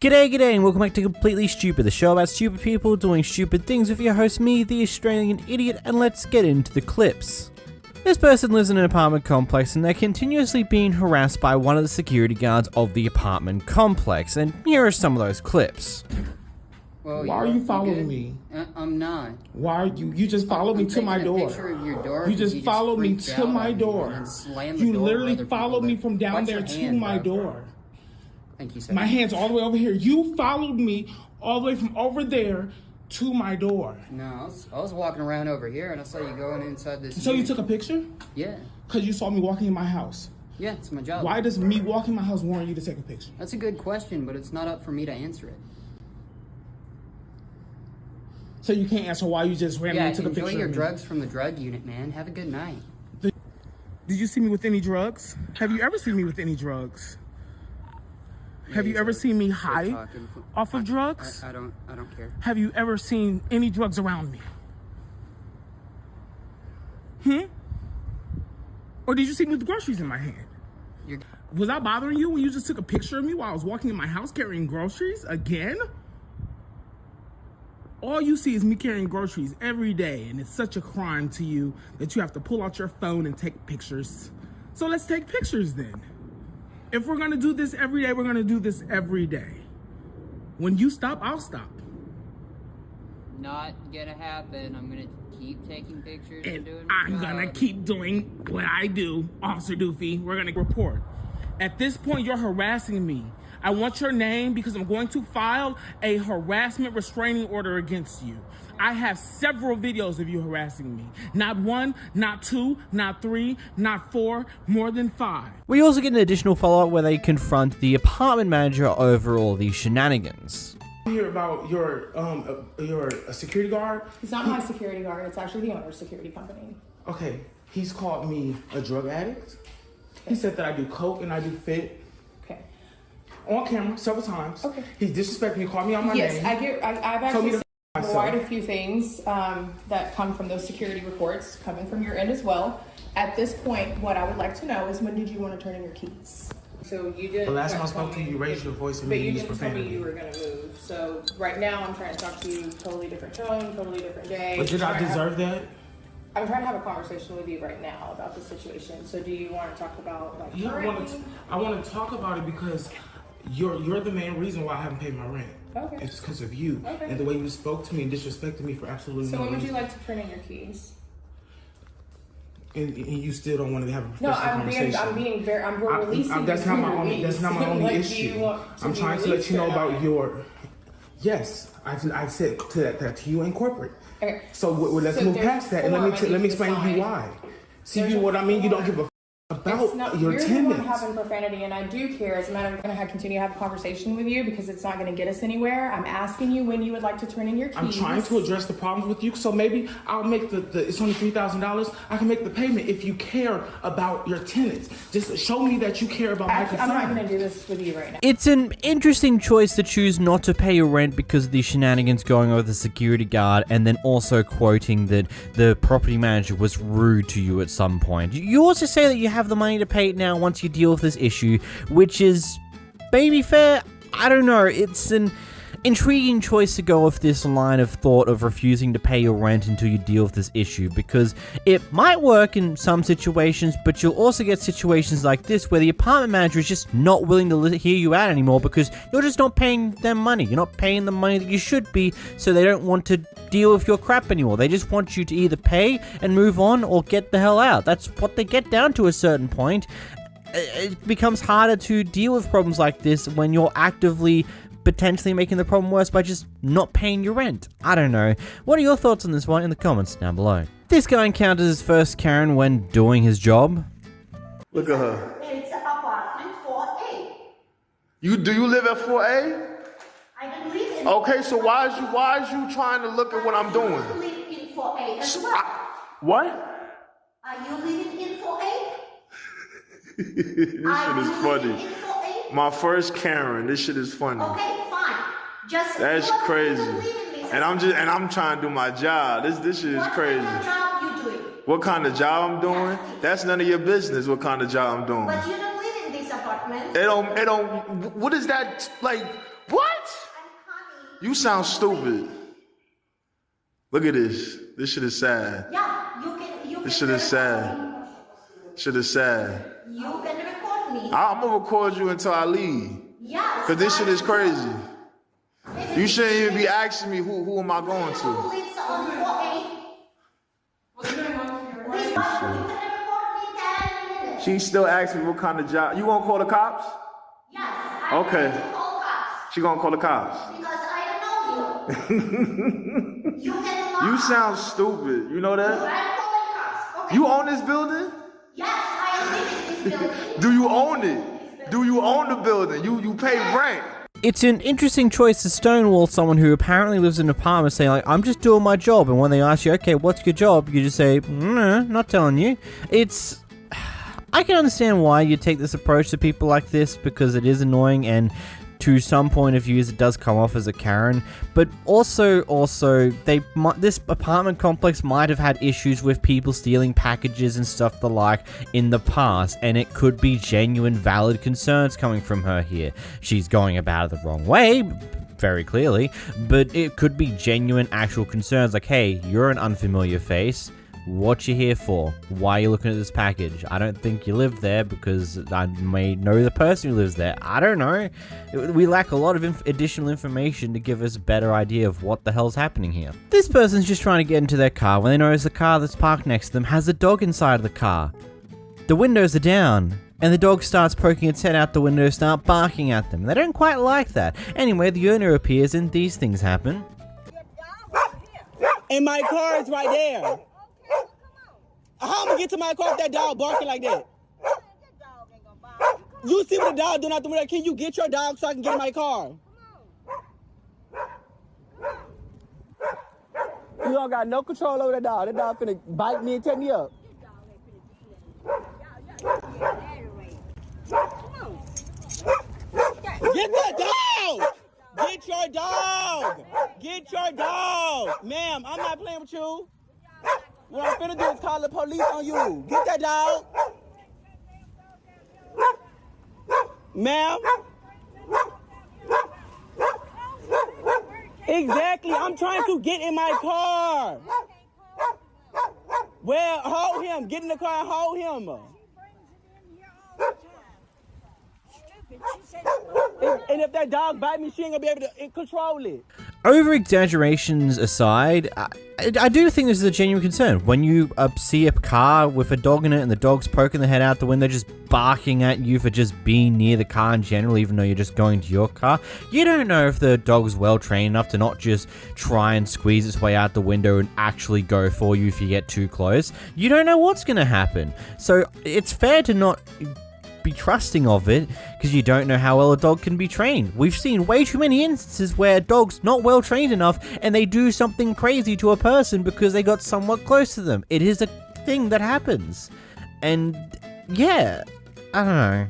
G'day and welcome back to Completely Stupid, the show about stupid people doing stupid things with your host me, the Australian idiot, and let's get into the clips. This person lives in an apartment complex and they're continuously being harassed by one of the security guards of the apartment complex, and here are some of those clips. Well, why are you following me? I'm not. Why are you just followed me to my door? You just followed me to my door. You literally followed me from down there to my door. Thank you, sir. My hand's all the way over here. You followed me all the way from over there to my door. No, I was walking around over here and I saw you going inside this. So you took a picture? Yeah. Because you saw me walking in my house. Yeah, it's my job. Why does me walking in my house warrant you to take a picture? That's a good question, but it's not up for me to answer it. So you can't answer why you just randomly took a picture of me? Enjoy your drugs from the drug unit, man. Have a good night. Did you see me with any drugs? Have you ever seen me with any drugs? Have you ever seen me high off of drugs? I don't care. Have you ever seen any drugs around me? Or did you see me with groceries in my hand? Was I bothering you when you just took a picture of me while I was walking in my house carrying groceries again? All you see is me carrying groceries every day, and it's such a crime to you that you have to pull out your phone and take pictures. So let's take pictures then. If we're gonna do this every day, we're gonna do this every day. When you stop, I'll stop. Not gonna happen. I'm gonna keep taking pictures And doing my I'm job. gonna keep doing what I do, Officer Doofy. We're gonna report. At this point, you're harassing me. I want your name because I'm going to file a harassment restraining order against you. I have several videos of you harassing me. Not one, not two, not three, not four, more than 5. We also get an additional follow-up where they confront the apartment manager over all these shenanigans. Hear about your security guard? It's not my security guard. It's actually the owner's security company. Okay, he's called me a drug addict. He said that I do coke and I do fit. Okay. On camera several times. Okay. He disrespected me, called me on my name. Yes, I've Told me actually to seen quite a few things that come from those security reports coming from your end as well. At this point, what I would like to know is when did you want to turn in your keys? So you didn't. The last time I spoke to you, you raised your voice and but you you used didn't tell me profanity. you were going to move. So right now, I'm trying to talk to you. Totally different tone, totally different day. But did I deserve that? I'm trying to have a conversation with you right now about the situation. So do you want to talk about like I want to talk about it because you're the main reason why I haven't paid my rent. Okay. It's because of you Okay. and the way you spoke to me and disrespected me for absolutely So no when would reason. you like to turn in your keys? And you still don't want to have a professional No, conversation. we're releasing. That's not my only. That's not my only Like, do issue. you want I'm be trying to let released you know or not? about your. Yes, I've said that to you in corporate. Okay. So let's So move there's past that and form I let me need to explain to sign. you why. See, There's you a what I mean. You don't form. give a It's about not, your you're the one tenants. having profanity, and I do care. As a matter of fact, I'm going to continue to have a conversation with you because it's not going to get us anywhere. I'm asking you when you would like to turn in your keys. I'm trying to address the problems with you, so maybe I'll make it's only $3,000. I can make the payment if you care about your tenants. Just show me that you care about my I'm concerns. not going to do this with you right now. It's an interesting choice to choose not to pay your rent because of the shenanigans going over the security guard, and then also quoting that the property manager was rude to you at some point. You also say that you have the money to pay it now once you deal with this issue, which is maybe fair. I don't know. It's an intriguing choice to go with this line of thought of refusing to pay your rent until you deal with this issue, because it might work in some situations, but you'll also get situations like this where the apartment manager is just not willing to hear you out anymore because you're just not paying them money. You're not paying the money that you should be, so they don't want to deal with your crap anymore. They just want you to either pay and move on or get the hell out. That's what they get down to a certain point. It becomes harder to deal with problems like this when you're actively potentially making the problem worse by just not paying your rent. I don't know. What are your thoughts on this one in the comments down below? This guy encounters his first Karen when doing his job. Look at her. It's apartment 4A. Do you live at 4A? I don't live in. Okay, so why is you trying to look at what I'm doing? You live in 4A as well. What? Are you living in 4A? This shit is funny. My first Karen. This shit is funny. Okay, fine. Just That's you crazy. live in this And I'm trying to do my job. This shit is What crazy. kind of job you doing? What kind of job I'm doing? That's none of your business. What kind of job I'm doing? But you don't live in this apartment. It don't. What is that like? What? You sound stupid. Look at this. This shit is sad. Yeah, you can. This shit is sad. Shit is sad. You can record me. I'm gonna record you until I leave. Yes. Cause this shit is crazy. You shouldn't even be asking me who am I going Who to. lives on 4A? This one, you can record me 10 minutes. She still asking me what kind of job. You gonna call the cops? Yes. I Okay. need to call cops She gonna call the cops. because I don't know you. You can lie. You sound stupid. You know I'm that? calling cops. Okay. You own this building? Yes, I am living in this building. Do you own it? Do you own the building? You pay rent. It's an interesting choice to stonewall someone who apparently lives in an apartment saying, like, I'm just doing my job. And when they ask you, okay, what's your job? You just say, no, not telling you. I can understand why you take this approach to people like this because it is annoying and to some point of views it does come off as a Karen, but also this apartment complex might have had issues with people stealing packages and stuff the like in the past, and it could be genuine valid concerns coming from her here. She's going about it the wrong way, very clearly, but it could be genuine actual concerns like, hey, you're an unfamiliar face. What you here for? Why are you looking at this package? I don't think you live there because I may know the person who lives there. I don't know. We lack a lot of additional information to give us a better idea of what the hell's happening here. This person's just trying to get into their car when they notice the car that's parked next to them has a dog inside of the car. The windows are down, and the dog starts poking its head out the window, start barking at them. They don't quite like that. Anyway, the owner appears and these things happen. And my car is right there. How am I gonna get to my car if that dog barking like that? You see what the dog doing out the window? Can you get your dog so I can get in my car? You don't got no control over that dog. That dog finna bite me and tear me up. Get that dog! Get your dog! Get your dog! Ma'am, I'm not playing with you. What I'm finna do is call the police on you. Get that dog. Ma'am. Exactly. I'm trying to get in my car. Well, hold him. Get in the car and hold him. And if that dog bite me, she ain't gonna be able to control it. Over exaggerations aside, I do think this is a genuine concern. When you see a car with a dog in it and the dog's poking the head out the window, just barking at you for just being near the car in general, even though you're just going to your car, you don't know if the dog's well trained enough to not just try and squeeze its way out the window and actually go for you if you get too close. You don't know what's going to happen. So it's fair to not be trusting of it because you don't know how well a dog can be trained. We've seen way too many instances where a dog's not well trained enough and they do something crazy to a person because they got somewhat close to them. It is a thing that happens. And yeah, I don't know.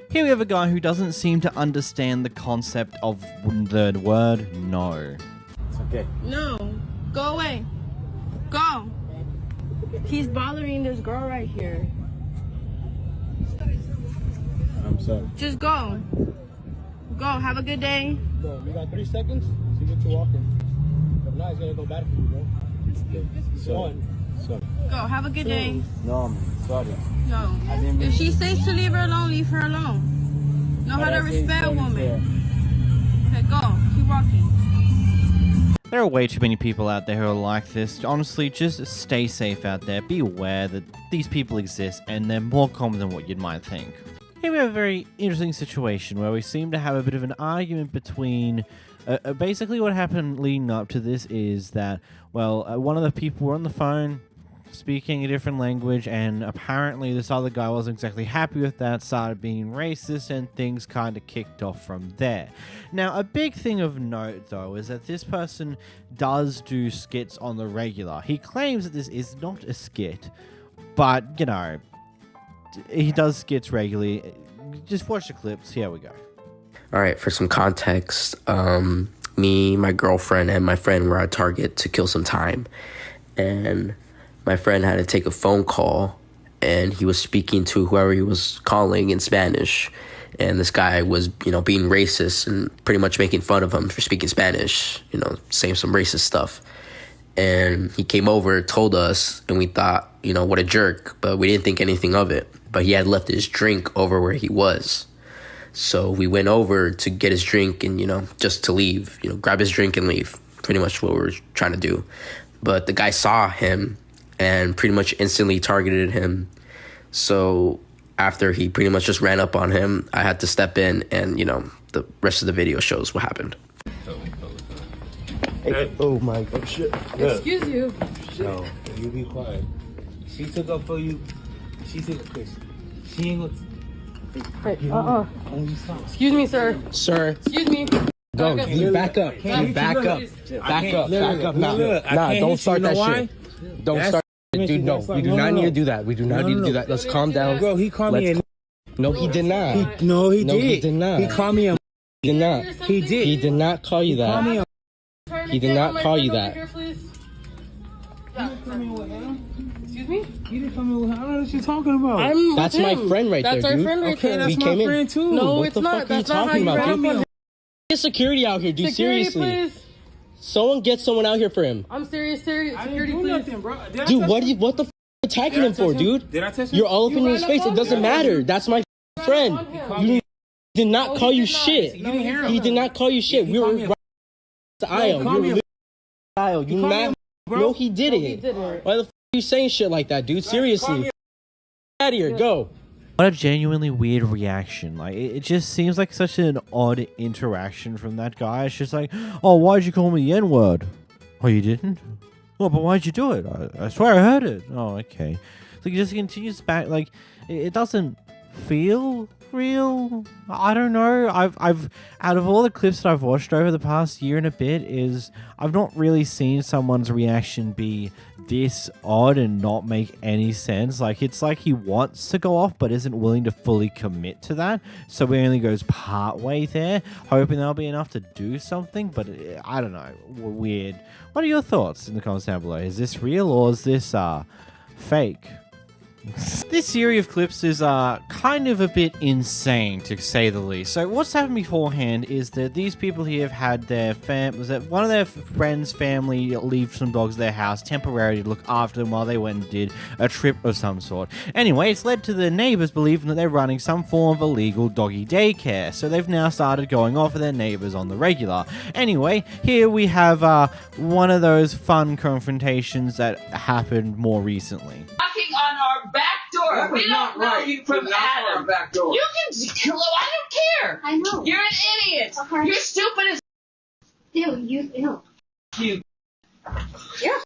Here we have a guy who doesn't seem to understand the concept of the word no. It's okay. No, go away. Go. He's bothering this girl right here. I'm sorry. Just go. Go. Have a good day. Bro, you got 3 seconds? See what you're walking. If not, it's gonna go bad for you, bro. Sorry. Sorry. Go. Have a good day. No, I'm sorry. No. I didn't mean If she says to leave her alone, leave her alone. Know how to respect a woman. Okay, go. Keep walking. There are way too many people out there who are like this. Honestly, just stay safe out there. Be aware that these people exist and they're more common than what you might think. Here we have a very interesting situation where we seem to have a bit of an argument between... basically what happened leading up to this is that, well, one of the people were on the phone speaking a different language, and apparently this other guy wasn't exactly happy with that, started being racist, and things kind of kicked off from there. Now, a big thing of note, though, is that this person does do skits on the regular. He claims that this is not a skit, but, you know, he does skits regularly. Just watch the clips. Here we go. All right, for some context, me, my girlfriend, and my friend were at Target to kill some time, and my friend had to take a phone call, and he was speaking to whoever he was calling in Spanish, and this guy was, being racist and pretty much making fun of him for speaking Spanish, saying some racist stuff. And he came over, told us, and we thought, what a jerk, but we didn't think anything of it. But he had left his drink over where he was. So we went over to get his drink and, just to leave, grab his drink and leave. Pretty much what we were trying to do. But the guy saw him and pretty much instantly targeted him. So after he pretty much just ran up on him, I had to step in and, the rest of the video shows what happened. Hey, oh my God. Shit. Excuse you. No, you be quiet. She took up for you. She took a piss. She ain't gonna... Excuse me, sir. Sir. Excuse me. Go, you back up. You back up. Back up. Nah, don't start that shit. Don't start. Dude, no. We do not need to do that. We do not need to do that. Let's calm down. Bro, he called me a... No, he did not. No, he did. He did not. He called me a... He did not. He did. He did not call you that. He did not call you that. Excuse me? He didn't come in with her. I don't know what you're talking about. That's my friend right there, dude. That's our friend right there. That's my friend too. No, What it's the not. fuck are you That's not how talking you about, ran dude? up on him. Get security out here, dude. Security, Seriously. please. Someone get someone out here for him. I'm serious. Security, please. Nothing, bro. Dude, what the f*** are you attacking him for, dude? Did I touch him? You're all up in his face. It doesn't matter. That's my friend. He did not call you shit. You didn't hear him. He did not call you shit. We were right the aisle. You were literally the aisle. You mad? No, he didn't. Why the f*** are you saying shit like that, dude? Seriously. Get out of here. Go. What a genuinely weird reaction. Like, it just seems like such an odd interaction from that guy. It's just like, oh, why'd you call me the N-word? Oh, you didn't? Oh, but why'd you do it? I swear I heard it. Oh, okay. So he just continues back. Like, it doesn't feel real. I don't know. I've out of all the clips that I've watched over the past year and a bit, I've not really seen someone's reaction be this odd and not make any sense. Like, it's like he wants to go off but isn't willing to fully commit to that, so he only goes part way there, hoping that'll be enough to do something. But I don't know, weird. What are your thoughts in the comments down below? Is this real or is this fake? This series of clips is kind of a bit insane, to say the least. So what's happened beforehand is that these people here have had their one of their friends' family leave some dogs at their house temporarily to look after them while they went and did a trip of some sort. Anyway, it's led to the neighbors believing that they're running some form of illegal doggy daycare, so they've now started going off with their neighbors on the regular. Anyway, here we have one of those fun confrontations that happened more recently. On our back door. We don't know you from Adam. Back door. You can. I don't care. I know. You're an idiot. Okay. You're stupid as. Ew. You. Yeah. You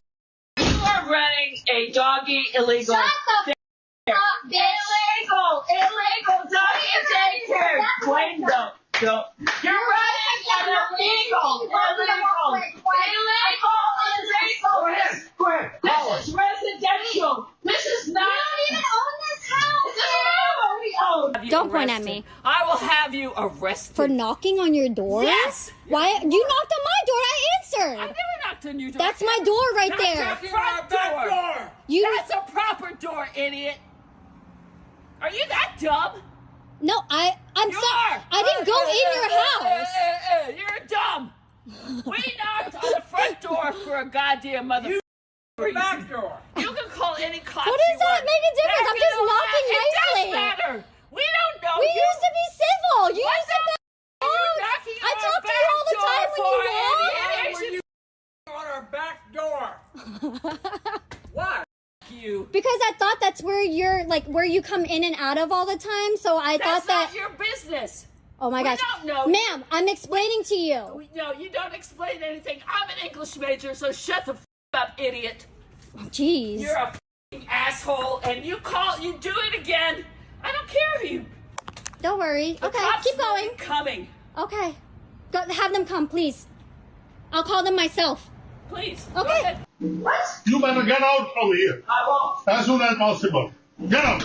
are running a doggy illegal. Shut the f up, bitch. Illegal doggy daycare. Wait, no. You're running an illegal. Go ahead. This is residential. This is not. You don't even own this house. This is not we own. Don't point at me. I will have you arrested. For knocking on your door? Yes. Why? You knocked on my door. I answered. I never knocked on your door. That's my door right there. That's your front door. You. That's a proper door, idiot. Are you that dumb? No, I'm You sorry. are. I didn't go in your house. You're dumb. We knocked on the front door for a goddamn mother. Back door. You can call any cops. What does that make a difference? I'm just knocking It nicely. does matter. We don't know We you. used to be civil. You What's used to be. I talk to you all the time when you walk. On our back door. Why? You. Because I thought that's where you're where you come in and out of all the time. So I thought that. That's not your business. Oh my gosh. We don't know. Ma'am, I'm explaining to you. No, you don't explain anything. I'm an English major, so shut the up, idiot. Jeez. You're a asshole, and you do it again. I don't care if you. Don't worry. The Okay, cops keep will going. be coming. Okay. Go, have them come, please. I'll call them myself. Please. Okay. Go ahead. What? You better get out of here I won't. as soon as possible. Get out.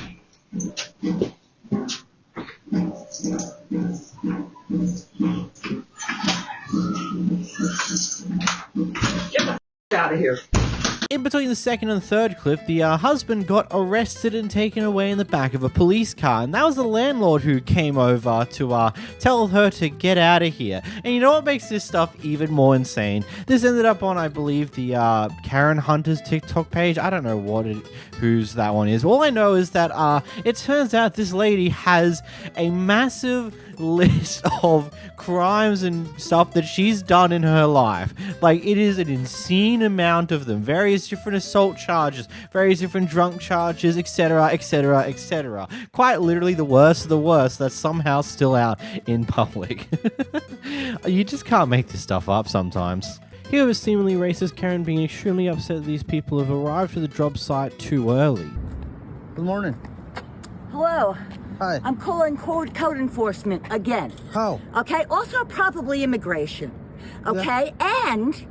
Get the out of here. In between the second and third clip, the husband got arrested and taken away in the back of a police car, and that was the landlord who came over to tell her to get out of here. And you know what makes this stuff even more insane? This ended up on, I believe, the Karen Hunter's TikTok page. I don't know whose that one is. All I know is that it turns out this lady has a massive list of crimes and stuff that she's done in her life. Like, it is an insane amount of them. Various different assault charges, various different drunk charges, etc, etc, etc. Quite literally the worst of the worst that's somehow still out in public. You just can't make this stuff up sometimes. Here was seemingly racist Karen being extremely upset that these people have arrived to the job site too early. Good morning. Hello. Hi. I'm calling code enforcement again. How? Okay, also probably immigration. Okay, yeah. And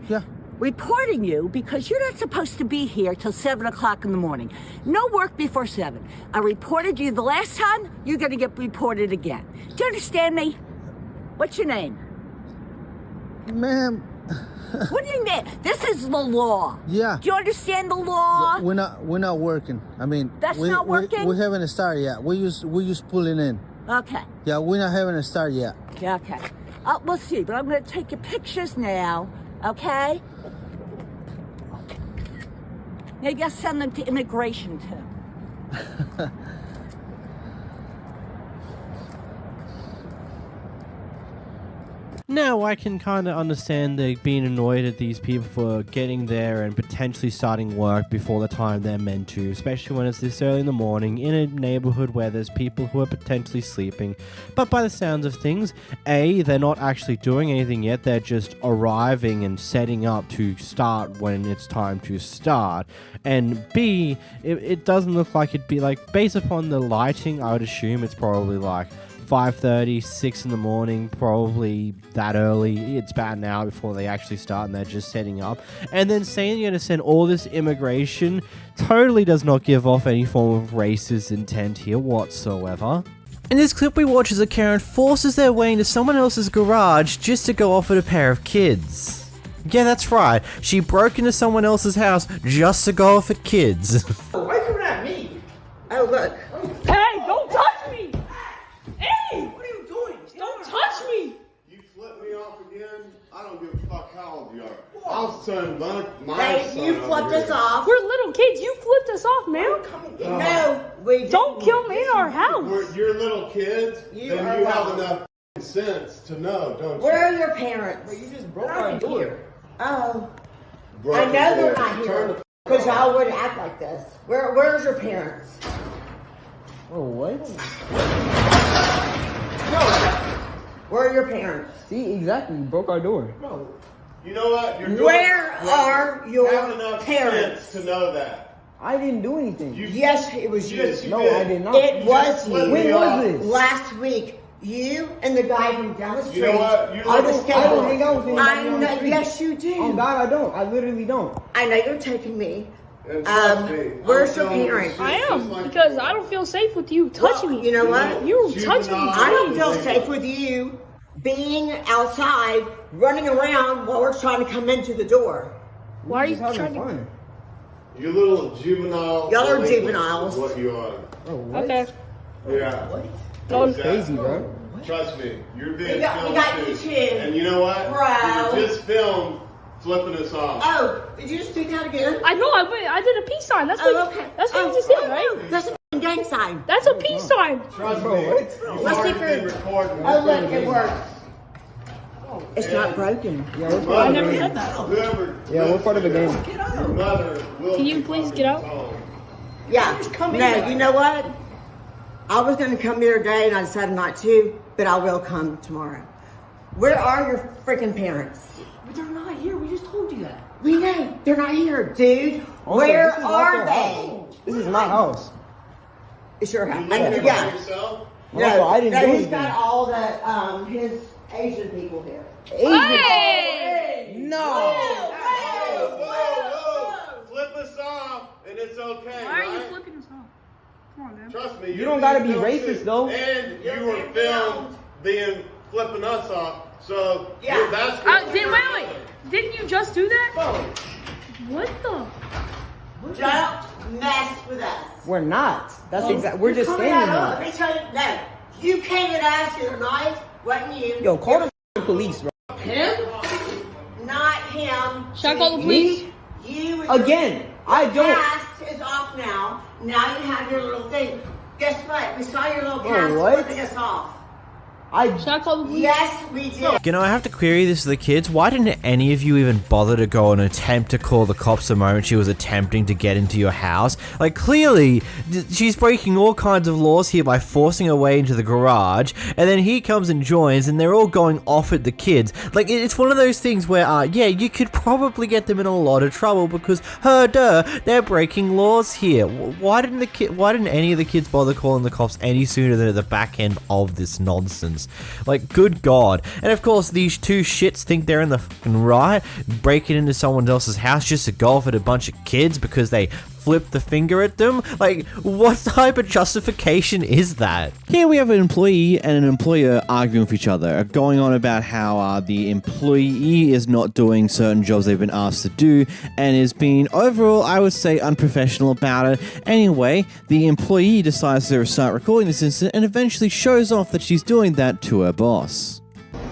reporting you because you're not supposed to be here till 7 o'clock in the morning. No work before 7. I reported you the last time, you're gonna get reported again. Do you understand me? What's your name? Ma'am. What do you mean? This is the law. Yeah. Do you understand the law? We're not working. I mean, That's not working? We haven't started yet. We just pulling in. Okay. Yeah, we're not having a start yet. Yeah, okay. We'll see, but I'm gonna take your pictures now, okay? Maybe I'll send them to immigration too. Now, I can kind of understand being annoyed at these people for getting there and potentially starting work before the time they're meant to, especially when it's this early in the morning in a neighborhood where there's people who are potentially sleeping. But by the sounds of things, A, they're not actually doing anything yet, they're just arriving and setting up to start when it's time to start. And B, it doesn't look like it'd be like, based upon the lighting, I would assume it's probably like 5:30, 6 in the morning, probably that early. It's about an hour before they actually start and they're just setting up. And then saying you're going to send all this immigration totally does not give off any form of racist intent here whatsoever. In this clip we watch as a Karen forces their way into someone else's garage just to go off with a pair of kids. Yeah, that's right. She broke into someone else's house just to go off at kids. Why are you coming at me? Oh, look. Hey, don't touch me! Hey! What are you doing? Don't touch me! You flip me off again, I don't give a fuck how old you are. I'll send my son You flipped us off. We're little kids. You flipped us off, man. No, we didn't. Don't kill me in our house. You're little kids, then you have enough sense to know, don't you? Where are your parents? You just broke our door. Oh. Broke I know the they're door. not Turn here. Because y'all wouldn't act like this. Where's your parents? Oh, what? Where are your parents? See, exactly. You broke our door. No. You know what? Where are your have enough parents? sense to know that. I didn't do anything. Yes, it was you. Yes, you No, did. I did not. It was you. When was this? Last week. You and the guy from down the street. You know what? You are the look- I don't hang out with anybody I on the know. street. Yes, you do. Oh, God, I don't. I literally don't. I know you're taking me. And trust me, Where's I'm your telling you parents? shit I just am, like because you. I don't feel safe with you touching me. You know what? You touching me. I don't feel safe with you being outside, running around while we're trying to come into the door. Why are you Just having trying to... fun. You little juvenile. Y'all are delinquents juveniles. is what you are. Oh, what? Okay. Yeah. Don't- Exactly. Crazy, bro. Trust me, you're being We got filmed you too. too. And you know what? Bro. You just filmed flipping us off. Oh, did you just do that again? I know, I did a peace sign. That's what, okay. that's what you just did, right? That's a f***ing gang sign. That's a peace sign. Trust Bro, me. what? You've Let's see already been if recording. Oh, look, it works. It's not broken. Yeah, we're part I of the never game. said that. Whoever Yeah, we're part of the game. Your mother will Can you be please coming get out? home. Yeah. No, you know what? I was going to come the other day and I decided not to, but I will come tomorrow. Where are your freaking parents? But they're not here. We just told you that. We know. They're not here, dude. Also, Where this is not are their they? house. This is my house. It's your house. You live here by Yeah. yourself? Also, I didn't do He's anything. got all the, his Asian people here. Hey! No. Whoa. Flip us off, and it's okay, Why are you right? flipping us off? Come on, man. Trust me. You don't gotta be filmed racist, too. though. And you were filmed flipping us off, so Yeah. that's Wait. Didn't you just do that? What the? Don't mess with us. We're not. That's exactly. We're just Coming standing out, here. let me tell you, no. You came and asked here tonight, wasn't you? Yo, call the police, bro. Him? Not him. Should I call the police? You Again, I don't. Cast is off now. Now you have your little thing. Guess what? We saw your little Oh, cast what? flipping us off. Should I call the police? Yes, we did. You know, I have to query this to the kids. Why didn't any of you even bother to go and attempt to call the cops the moment she was attempting to get into your house? Like, clearly, she's breaking all kinds of laws here by forcing her way into the garage, and then he comes and joins, and they're all going off at the kids. Like, it's one of those things where, yeah, you could probably get them in a lot of trouble because, they're breaking laws here. Why didn't any of the kids bother calling the cops any sooner than at the back end of this nonsense? Like, good God. And of course, these two shits think they're in the fucking right, breaking into someone else's house just to go off at a bunch of kids because they flip the finger at them. Like, what type of justification is that? Here we have an employee and an employer arguing with each other, going on about how the employee is not doing certain jobs they've been asked to do and is being overall, I would say, unprofessional about it. Anyway, the employee decides to start recording this incident and eventually shows off that she's doing that to her boss.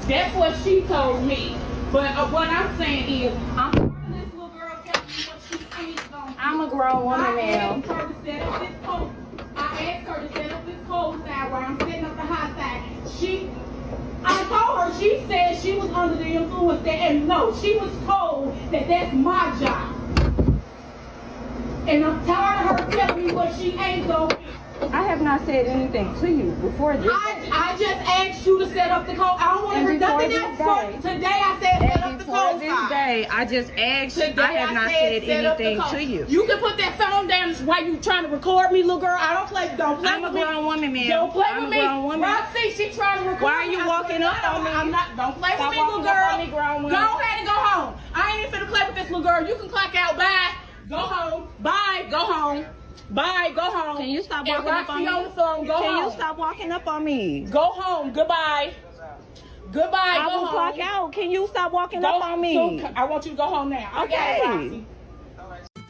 That's what she told me. But what I'm saying is, I'm this little girl telling me what she ain't gonna do. I'm a grown woman now. I asked her to set up this pole. Side while I'm setting up the hot side. I told her, she said she was under the influence there, and no, she was told that that's my job. And I'm tired of her telling me what she ain't gonna do. I have not said anything to you before this. I just asked you to set up the code. I don't want to hear nothing else. Today I said set up the code. This day, I just asked. Today I have not said anything to you. You can put that phone down while you trying to record me, little girl. Don't play I'm with a grown woman, man. Don't play with me. I'm a grown woman. Roxy, she trying to record Why are you me. walking up on me? Don't play with me, Stop little walking up girl. on me, grown woman. Go ahead and go home. I ain't even finna play with this little girl. You can clock out. Bye. Go home. Bye. Go home. Bye. Go home. Can you stop walking up on me? On the phone. Go home. Can you stop walking up on me? Go home. Goodbye. Goodbye. I Go will home. clock out. Can you stop walking up on me? So, I want you to go home now. Okay.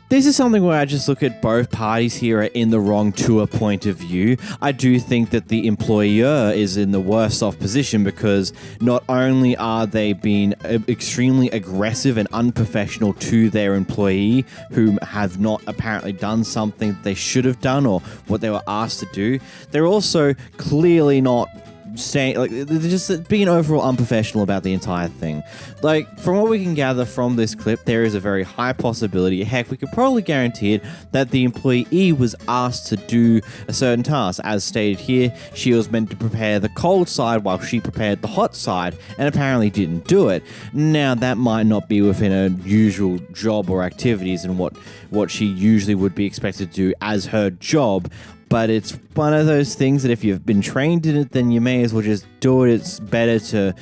This is something where I just look at both parties here are in the wrong to a point of view. I do think that the employer is in the worst off position because not only are they being extremely aggressive and unprofessional to their employee who have not apparently done something they should have done or what they were asked to do, they're also clearly not saying, like, they're just being overall unprofessional about the entire thing. Like, from what we can gather from this clip, there is a very high possibility, heck, we could probably guarantee it, that the employee was asked to do a certain task. As stated here, she was meant to prepare the cold side while she prepared the hot side, and apparently didn't do it. Now, that might not be within her usual job or activities and what she usually would be expected to do as her job, but it's one of those things that if you've been trained in it, then you may as well just do it. It's better to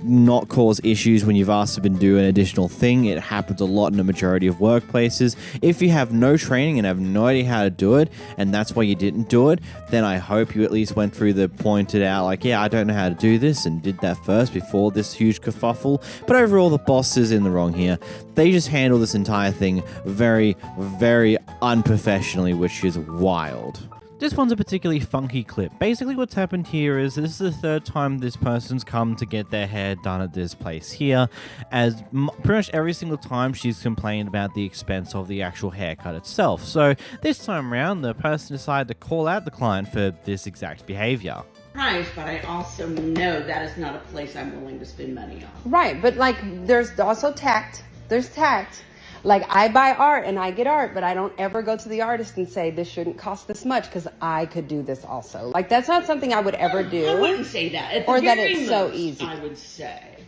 not cause issues when you've asked to do an additional thing. It happens a lot in a majority of workplaces. If you have no training and have no idea how to do it, and that's why you didn't do it, then I hope you at least went through the pointed out, like, yeah, I don't know how to do this, and did that first before this huge kerfuffle. But overall, the boss is in the wrong here. They just handle this entire thing very, very unprofessionally, which is wild. This one's a particularly funky clip. Basically what's happened here is this is the third time this person's come to get their hair done at this place here, as pretty much every single time she's complained about the expense of the actual haircut itself. So this time around, the person decided to call out the client for this exact behavior. Price, but I also know that is not a place I'm willing to spend money on. Right, but like there's also tact. There's tact. Like, I buy art and I get art, but I don't ever go to the artist and say, this shouldn't cost this much because I could do this also. Like, that's not something I would ever do. I wouldn't say that. Or that it's so easy. I would say,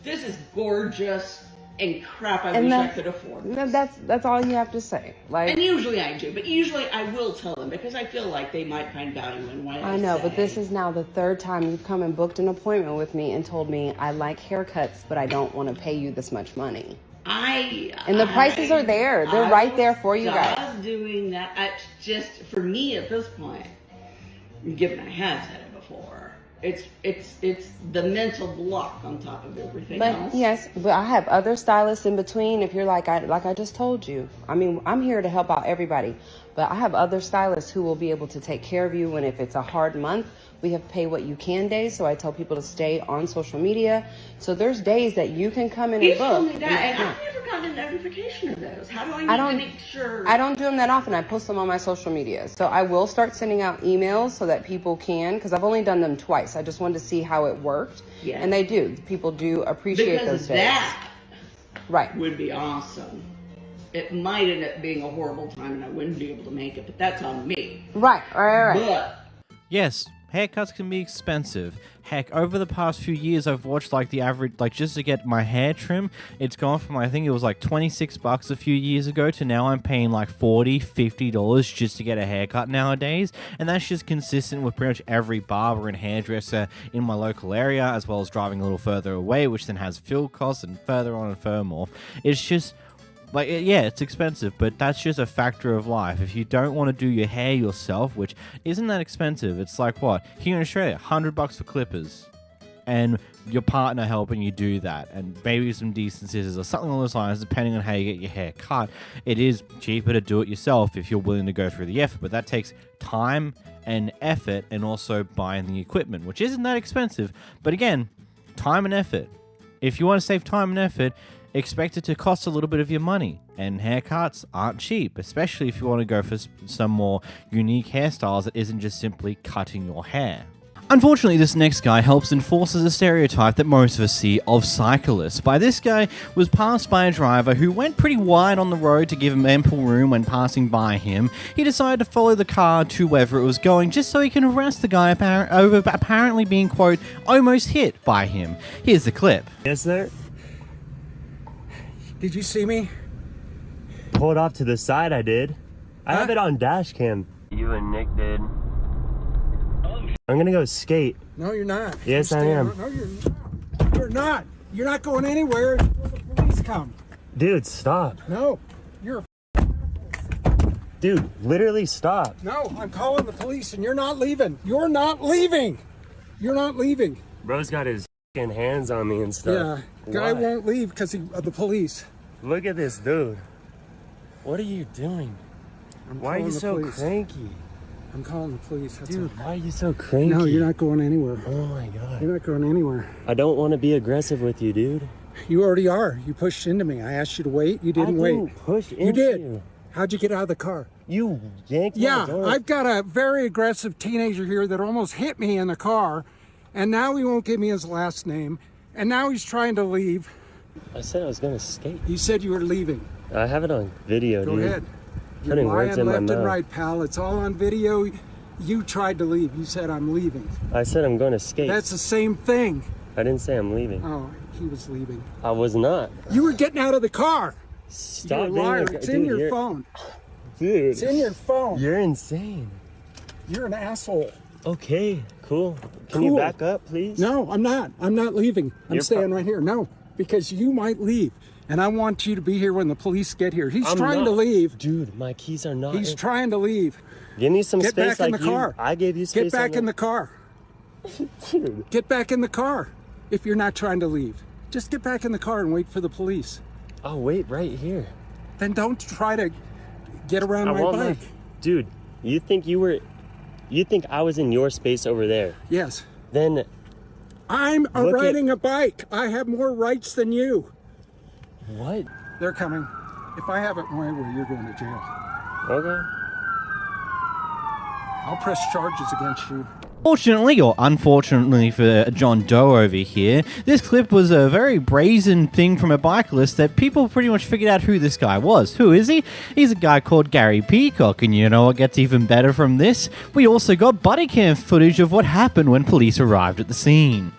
this is gorgeous and crap I wish I could afford. That's all you have to say. Like, and usually I do, but usually I will tell them because I feel like they might find value in what I know, say. but this is now the third time you've come and booked an appointment with me and told me I like haircuts, but I don't want to pay you this much money. And the prices are there. They're right there for you guys. I was doing that. Just for me at this point, given I have said it before, It's the mental block on top of everything But else. yes, but I have other stylists in between. If you're like I just told you, I mean, I'm here to help out everybody. But I have other stylists who will be able to take care of you. And if it's a hard month, we have pay what you can days. So I tell people to stay on social media. So there's days that you can come in and book. You told me that, and I've never gotten a notification of those. How do I need to make sure? I don't do them that often. I post them on my social media. So I will start sending out emails so that people can, because I've only done them twice. I just wanted to see how it worked. Yeah. And they do. People do appreciate Because those days. that Right. would be awesome. It might end up being a horrible time and I wouldn't be able to make it, but that's on me. Right. But Yes, haircuts can be expensive. Heck, over the past few years, I've watched like the average, like just to get my hair trim, it's gone from, I think it was like $26 a few years ago to now I'm paying like $40, $50 just to get a haircut nowadays. And that's just consistent with pretty much every barber and hairdresser in my local area, as well as driving a little further away, which then has fuel costs and further on and further more. It's just, like, yeah, it's expensive, but that's just a factor of life. If you don't want to do your hair yourself, which isn't that expensive, it's like what? Here in Australia, $100 for clippers. And your partner helping you do that. And maybe some decent scissors or something along those lines, depending on how you get your hair cut. It is cheaper to do it yourself if you're willing to go through the effort, but that takes time and effort and also buying the equipment, which isn't that expensive. But again, time and effort. If you want to save time and effort, expect it to cost a little bit of your money, and haircuts aren't cheap, especially if you want to go for some more unique hairstyles that isn't just simply cutting your hair. Unfortunately, this next guy helps enforces a stereotype that most of us see of cyclists. By this guy was passed by a driver who went pretty wide on the road to give him ample room when passing by him. He decided to follow the car to wherever it was going just so he can harass the guy over apparently being, quote, almost hit by him. Here's the clip. Yes, sir. Did you see me? Pulled off to the side, I did. I have it on dash cam. You and Nick did. I'm gonna go skate. No, you're not. Yes, I am. No, you're not. You're not. You're not going anywhere until the police come. Dude, stop. No, you're. Dude, literally stop. No, I'm calling the police and you're not leaving. You're not leaving. You're not leaving. Bro's got his hands on me and stuff. Yeah, guy Why? won't leave because of the police. Look at this dude. What are you doing? Why are you so cranky? I'm calling the police. That's Dude, all. why are you so cranky? No, you're not going anywhere. Oh my god. You're not going anywhere. I don't want to be aggressive with you, dude. You already are. You pushed into me. I asked you to wait. You didn't wait. Push into you did. you. How'd you get out of the car? You yanked my Yeah, door. I've got a very aggressive teenager here that almost hit me in the car, and now he won't give me his last name, and now he's trying to leave. I said I was gonna skate. You said you were leaving. I have it on video, Go dude. ahead. You're Putting lying words in my left and mouth. right, pal. It's all on video. You tried to leave. You said I'm leaving. I said I'm going to skate. That's the same thing. I didn't say I'm leaving. Oh, he was leaving. I was not. You were getting out of the car. Stop You're a being liar. a- It's dude, in your you're- phone. Dude. It's in your phone. You're insane. You're an asshole. Okay, cool. Can you back up, please? No, I'm not. I'm not leaving. I'm You're staying right here. No, because you might leave. And I want you to be here when the police get here. He's I'm trying to not- leave. Dude, my keys are not. He's trying to leave. Give me some Get space back in like the car. I gave you space. Get back in the car. Dude. Get back in the car if you're not trying to leave. Just get back in the car and wait for the police. I'll wait right here. Then don't try to get around I my want bike. Dude, you think I was in your space over there? Yes. Then I'm Look at- riding a bike. I have more rights than you. what? They're coming. If I have it my way, you're going to jail. Okay. I'll press charges against you. Fortunately, or unfortunately for John Doe over here, this clip was a very brazen thing from a bicyclist that people pretty much figured out who this guy was. Who is he? He's a guy called Gary Peacock, and you know what gets even better from this? We also got body cam footage of what happened when police arrived at the scene.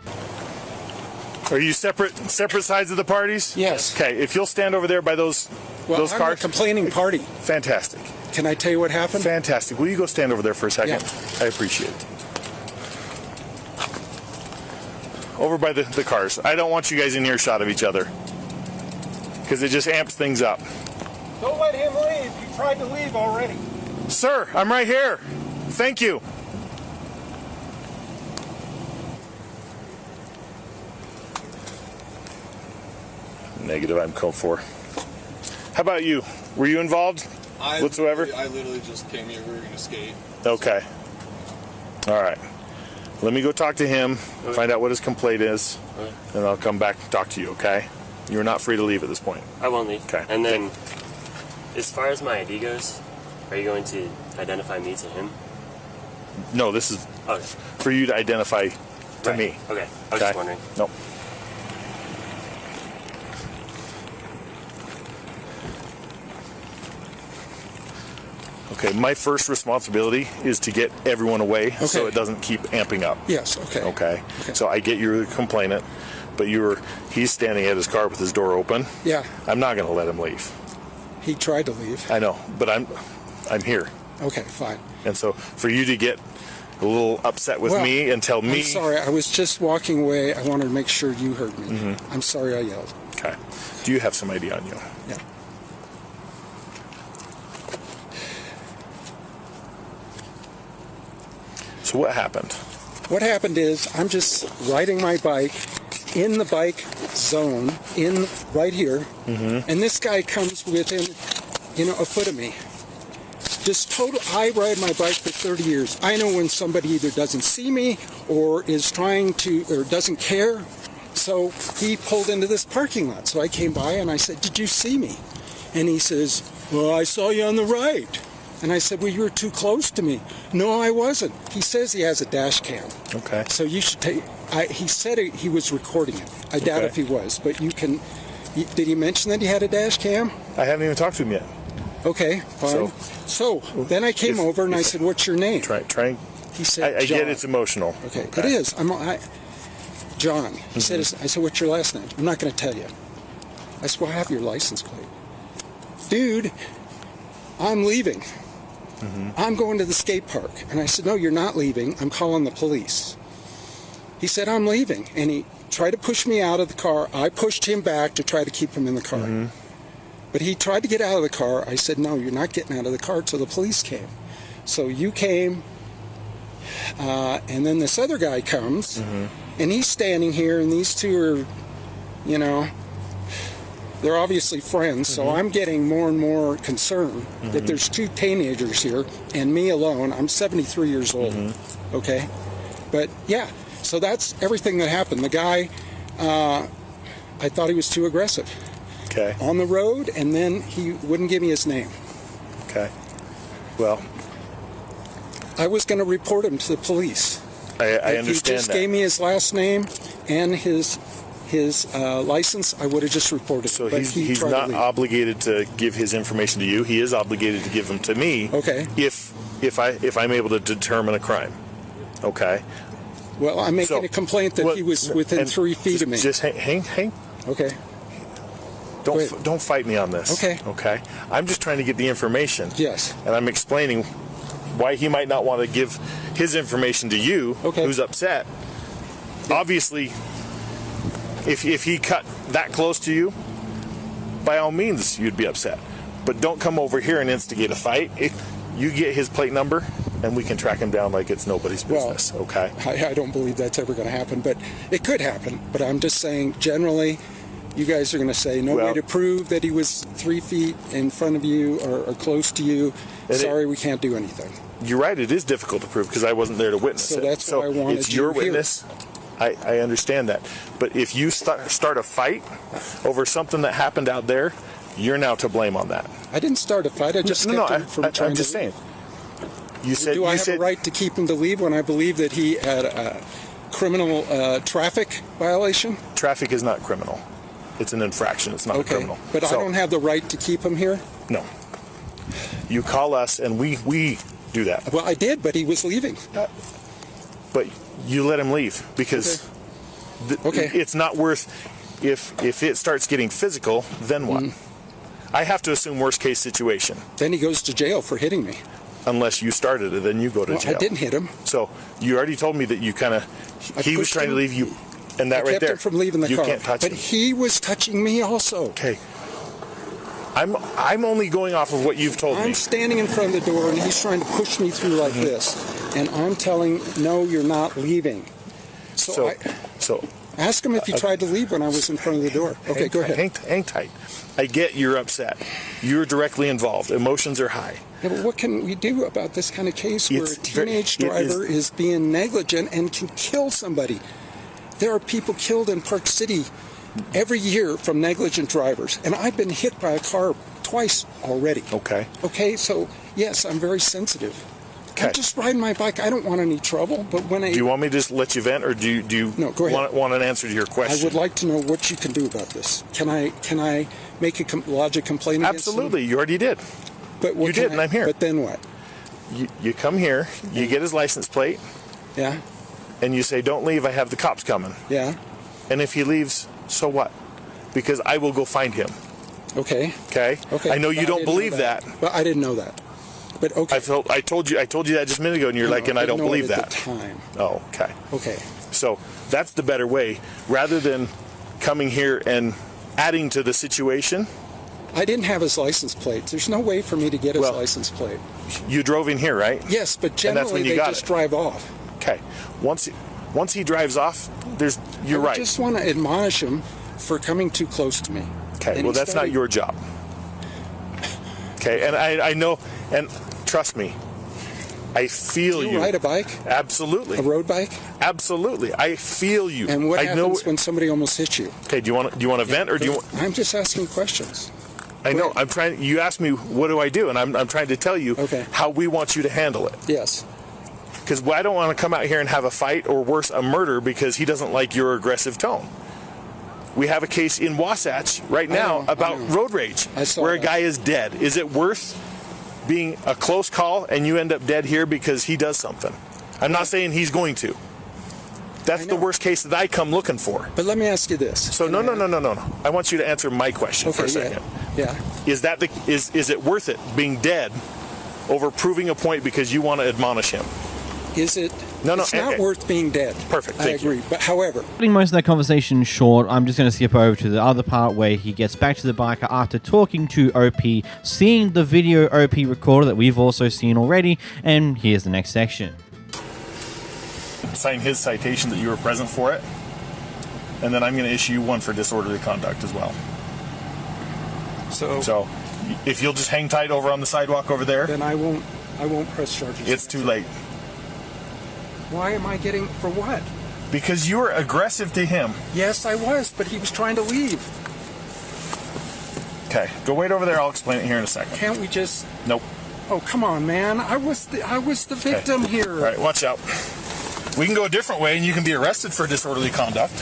Are you separate sides of the parties? Yes. Okay, if you'll stand over there by those I'm cars. a complaining party. Fantastic. Can I tell you what happened? Fantastic. Will you go stand over there for a second? Yeah. I appreciate it. Over by the cars. I don't want you guys in earshot of each other because it just amps things up. Don't let him leave. He tried to leave already. Sir, I'm right here. Thank you. Negative, I'm code 4. How about you? Were you involved whatsoever? I literally just came here. We were going to skate. Okay. All right. Let me go talk to him, find out what his complaint is, and I'll come back and talk to you, okay? You're not free to leave at this point. I won't leave. Okay. And then, as far as my ID goes, are you going to identify me to him? No, this is for you to identify to me. Okay. I was just wondering. Nope. Okay, my first responsibility is to get everyone away so it doesn't keep amping up. Yes, okay. Okay. So I get you're the complainant, but he's standing at his car with his door open. Yeah. I'm not going to let him leave. He tried to leave. I know, but I'm here. Okay, fine. And so for you to get a little upset with me and tell me... I'm sorry, I was just walking away. I wanted to make sure you heard me. I'm sorry I yelled. Okay. Do you have some ID on you? Yeah. So what happened? What happened is I'm just riding my bike in the bike zone right here, and this guy comes within, a foot of me. Just total. I ride my bike for 30 years. I know when somebody either doesn't see me or is trying to or doesn't care. So he pulled into this parking lot. So I came by and I said, "Did you see me?" And he says, "Well, I saw you on the right." And I said, "Well, you were too close to me." "No, I wasn't." He says he has a dash cam. Okay. So you should take. He said he was recording it. I doubt if he was, but you can. Did he mention that he had a dash cam? I haven't even talked to him yet. Okay, fine. So then I came over and I said, "What's your name?" Try. He said, I John. get it's emotional. Okay, it is. John. He said, I said, "What's your last name?" "I'm not going to tell you." I said, "Well, I have your license plate." "Dude, I'm leaving. I'm going to the skate park." And I said, "No, you're not leaving. I'm calling the police." He said, "I'm leaving." And he tried to push me out of the car. I pushed him back to try to keep him in the car. But he tried to get out of the car. I said, "No, you're not getting out of the car," till the police came. So you came, and then this other guy comes, and he's standing here, and these two are, they're obviously friends, so I'm getting more and more concerned that there's two teenagers here, and me alone. I'm 73 years old, okay? But, yeah, so that's everything that happened. The guy, I thought he was too aggressive. Okay. On the road, and then he wouldn't give me his name. Okay. Well, I was going to report him to the police. I understand that. If he just gave me his last name and his license, I would have just reported him. So he's not obligated to give his information to you. He is obligated to give them to me. Okay. If I'm able to determine a crime. Okay. Well, I'm making a complaint that he was within 3 feet of me. Just hang. Okay. Don't fight me on this. Okay. Okay. I'm just trying to get the information. Yes. And I'm explaining why he might not want to give his information to you, who's upset. Yeah. Obviously, if he cut that close to you, by all means, you'd be upset. But don't come over here and instigate a fight. You get his plate number, and we can track him down like it's nobody's business. Well, okay. I don't believe that's ever going to happen, but it could happen. But I'm just saying, generally, you guys are going to say no way to prove that he was 3 feet in front of you or close to you. Sorry, we can't do anything. You're right. It is difficult to prove because I wasn't there to witness it. So that's why I wanted it's your you here. witness. I understand that. But if you start a fight over something that happened out there, you're now to blame on that. I didn't start a fight. I just kept him from trying I'm just saying. You said do I have a right to keep him to leave when I believe that he had a criminal traffic violation? Traffic is not criminal. It's an infraction. It's not criminal. But I don't have the right to keep him here? No. You call us and we do that. Well, I did, but he was leaving. But you let him leave because it's not worth. If it starts getting physical, then what? I have to assume worst case situation. Then he goes to jail for hitting me. Unless you started it, then you go to jail. I didn't hit him. So you already told me that you kind of. He was trying to leave you. And that right there, I kept him from leaving the car. You can't touch him. But he was touching me also. Okay. I'm only going off of what you've told me. I'm standing in front of the door, and he's trying to push me through like this. And I'm telling, no, you're not leaving. So Ask him if he tried to leave when I was in front of the door. Okay, go ahead. Hang tight. I get you're upset. You're directly involved. Emotions are high. Yeah, but what can we do about this kind of case where a teenage driver is being negligent and can kill somebody? There are people killed in Park City every year from negligent drivers, and I've been hit by a car twice already. Okay. Okay, so yes, I'm very sensitive. Okay. I'm just riding my bike. I don't want any trouble, but when Do you want me to just let you vent, or do you No, go ahead. want an answer to your question? I would like to know what you can do about this. Can I make a lodge a complaint against him? Absolutely. You already did. But what You can did, and I'm here. But then what? You come here, you get his license plate, Yeah, and you say, don't leave, I have the cops coming. yeah, And if he leaves, so what? Because I will go find him. okay. Okay? Okay. I know you But don't didn't know believe that. Well, I didn't know that. But okay. I told you that just a minute ago, and you're like, and I don't didn't know believe it that. at the time. Oh, okay. Okay. So that's the better way. Rather than coming here and adding to the situation, I didn't have his license plate. There's no way for me to get his license plate. you drove in here, right? Yes, but And that's when generally you they got just it. drive off. Okay. Once he drives off, you're I right. just want to admonish him for coming too close to me. Okay, And well, he that's started- not your job. Okay, and I know, and trust me, I feel Do you. you ride a bike? Absolutely. A road bike? Absolutely. I feel you. And what I happens when somebody almost hits you? Okay, do you want to vent, or do you want... I'm just asking questions. I know, I'm trying, you asked me, what do I do? And I'm trying to tell you how we want you to handle it. Yes. Because I don't want to come out here and have a fight, or worse, a murder, because he doesn't like your aggressive tone. We have a case in Wasatch right now about road rage, where a guy is dead. Is it worth being a close call and you end up dead here because he does something? I'm not saying he's going to. That's the worst case that I come looking for. But let me ask you this. So no. I want you to answer my question for a second. Yeah. Is it worth it being dead over proving a point because you want to admonish him? Is it? No. It's not worth being dead. Perfect. I agree. But however, Cutting most of that conversation short, I'm just going to skip over to the other part where he gets back to the biker after talking to OP, seeing the video OP recorder that we've also seen already, and here's the next section. Sign his citation that you were present for it, and then I'm going to issue you one for disorderly conduct as well. So if you'll just hang tight over on the sidewalk over there, then I won't press charges. It's too late. Why am I getting, for what? Because you were aggressive to him. Yes, I was, but he was trying to leave. Okay, go wait over there. I'll explain it here in a second. Can't we just? Nope. Oh, come on, man. I was the victim here. All right, watch out. We can go a different way, and you can be arrested for disorderly conduct.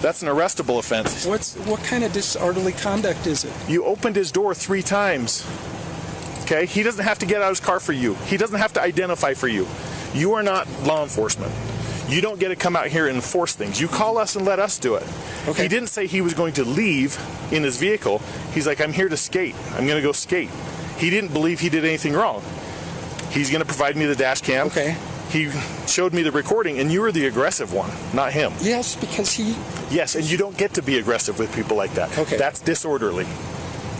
That's an arrestable offense. What kind of disorderly conduct is it? You opened his door 3 times. Okay? He doesn't have to get out of his car for you. He doesn't have to identify for you. You are not law enforcement. You don't get to come out here and enforce things. You call us and let us do it. Okay. He didn't say he was going to leave in his vehicle. He's like, I'm here to skate. I'm going to go skate. He didn't believe he did anything wrong. He's going to provide me the dash cam. Okay. He showed me the recording, and you were the aggressive one, not him. Yes, because he... Yes, and you don't get to be aggressive with people like that. Okay. That's disorderly.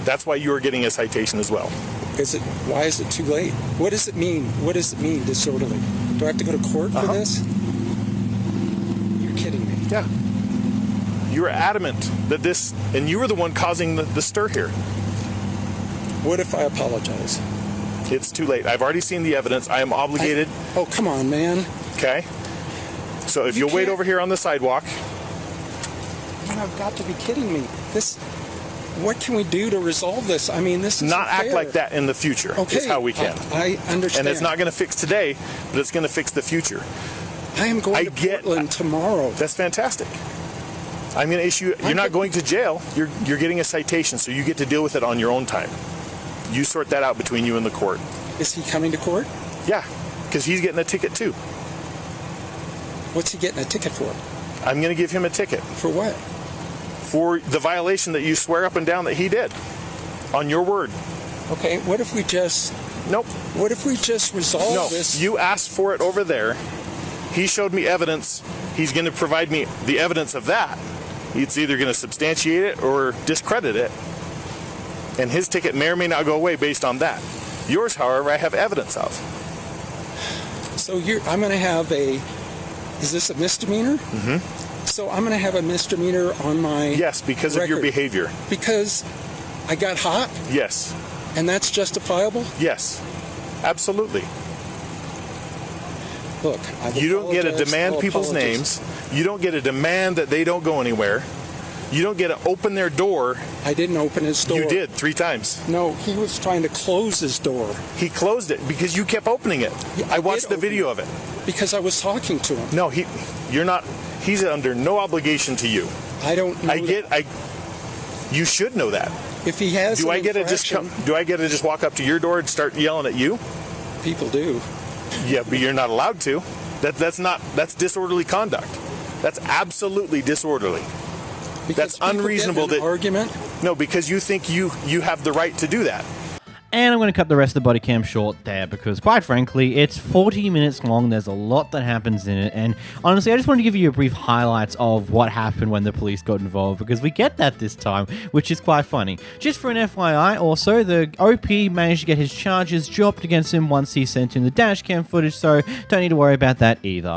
That's why you are getting a citation as well. Why is it too late? What does it mean? What does it mean, disorderly? Do I have to go to court for this? You're kidding me. Yeah. You were adamant that this, and you were the one causing the stir here. What if I apologize? It's too late. I've already seen the evidence. I am obligated. Oh, come on, man. Okay. So if you'll wait over here on the sidewalk. Man, I've got to be kidding me. What can we do to resolve this? I mean, this is not act like that in the future. Okay, is how we can. I understand. And it's not going to fix today, but it's going to fix the future. I am going to Portland tomorrow. That's fantastic. I'm going to issue. You're not going to jail. You're getting a citation, so you get to deal with it on your own time. You sort that out between you and the court. Is he coming to court? Yeah, because he's getting a ticket too. What's he getting a ticket for? I'm going to give him a ticket. For what? For the violation that you swear up and down that he did. On your word. Okay, what if we just... Nope. What if we just resolve this? You asked for it over there. He showed me evidence. He's going to provide me the evidence of that. It's either going to substantiate it or discredit it. And his ticket may or may not go away based on that. Yours, however, I have evidence of. So I'm going to have a... Is this a misdemeanor? Mm-hmm. So I'm going to have a misdemeanor on my Yes, because of your record behavior. because I got hot, Yes. and that's justifiable. Yes. Absolutely. Look, I've You don't get to apologized. demand I'll people's apologize. names. You don't get to demand that they don't go anywhere. You don't get to open their door. I didn't open his door. You did 3 times. No, he was trying to close his door. He closed it because you kept opening it. I watched the video of it. Because I was talking to him. No, you're not. He's under no obligation to you. I don't know. You should know that. If he has Do an I get to just infraction- do I get to just walk up to your door and start yelling at you? People do. Yeah, but you're not allowed to. That's disorderly conduct. That's absolutely disorderly. Because That's unreasonable. get in an argument. No, because you think you have the right to do that. And I'm going to cut the rest of the body cam short there because, quite frankly, it's 40 minutes long. There's a lot that happens in it. And honestly, I just wanted to give you a brief highlights of what happened when the police got involved because we get that this time, which is quite funny. Just for an FYI, also, the OP managed to get his charges dropped against him once he sent in the dash cam footage, so don't need to worry about that either.